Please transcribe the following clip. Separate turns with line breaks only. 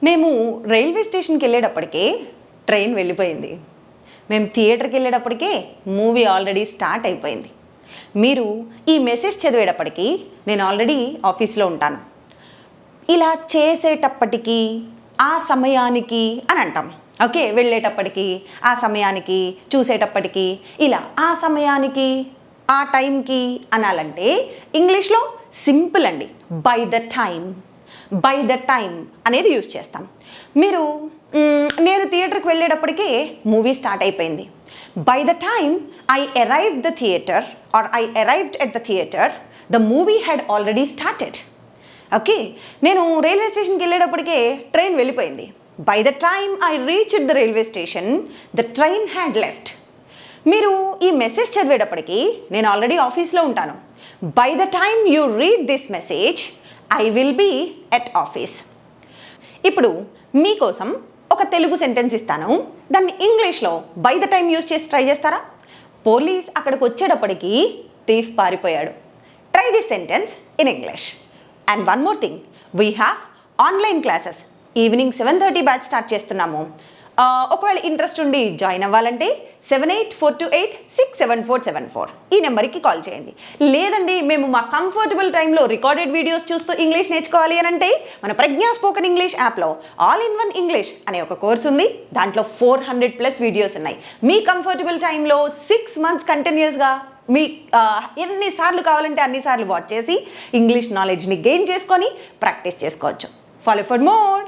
మేము రైల్వే స్టేషన్కి వెళ్ళేటప్పటికే ట్రైన్ వెళ్ళిపోయింది. మేము థియేటర్కి వెళ్ళేటప్పటికే మూవీ ఆల్రెడీ స్టార్ట్ అయిపోయింది. మీరు ఈ మెసేజ్ చదివేటప్పటికి నేను ఆల్రెడీ ఆఫీస్లో ఉంటాను. ఇలా చేసేటప్పటికి ఆ సమయానికి అని అంటాం. ఓకే, వెళ్ళేటప్పటికి ఆ సమయానికి, చూసేటప్పటికి, ఇలా ఆ సమయానికి ఆ టైంకి అనాలంటే ఇంగ్లీష్లో సింపుల్ అండి, by the time. By the time అనేది యూజ్ చేస్తాం. మీరు నేను థియేటర్కి వెళ్ళేటప్పటికే మూవీ స్టార్ట్ అయిపోయింది. By the time I arrived the theatre are I arrived at the theatre the movie had already started. Okay, నేను రైల్వే స్టేషన్కి వెళ్ళేటప్పటికే ట్రైన్ వెళ్ళిపోయింది. By the time I reached the railway station the train had left. మీరు ఈ message చదివేటప్పటికి నేను already ఆఫీస్లో ఉంటాను. By the time you read this message I will be at office. ఇప్పుడు మీకోసం ఒక తెలుగు సెంటెన్స్ ఇస్తాను, దాన్ని ఇంగ్లీష్లో బై ద టైమ్ యూజ్ చేసి ట్రై చేస్తారా? పోలీస్ అక్కడికి వచ్చేటప్పటికి థీఫ్ పారిపోయాడు. Try this sentence in English. And one more thing, we have online classes. Evening 7:30 batch start చేస్తున్నాము. ఒకవేళ ఇంట్రెస్ట్ ఉండి జాయిన్ అవ్వాలంటే 7842867474 ఈ నెంబర్కి కాల్ చేయండి. లేదండి మేము మా కంఫర్టబుల్ టైంలో రికార్డెడ్ వీడియోస్ చూస్తూ ఇంగ్లీష్ నేర్చుకోవాలి అని అంటే మన ప్రజ్ఞా స్పోకెన్ ఇంగ్లీష్ యాప్లో ఆల్ ఇన్ వన్ ఇంగ్లీష్ అనే ఒక కోర్స్ ఉంది. దాంట్లో 400+ వీడియోస్ ఉన్నాయి. మీ కంఫర్టబుల్ టైంలో 6 months కంటిన్యూస్గా మీ ఎన్నిసార్లు కావాలంటే అన్నిసార్లు వాచ్ చేసి ఇంగ్లీష్ నాలెడ్జ్ని గెయిన్ చేసుకొని ప్రాక్టీస్ చేసుకోవచ్చు. Follow for more.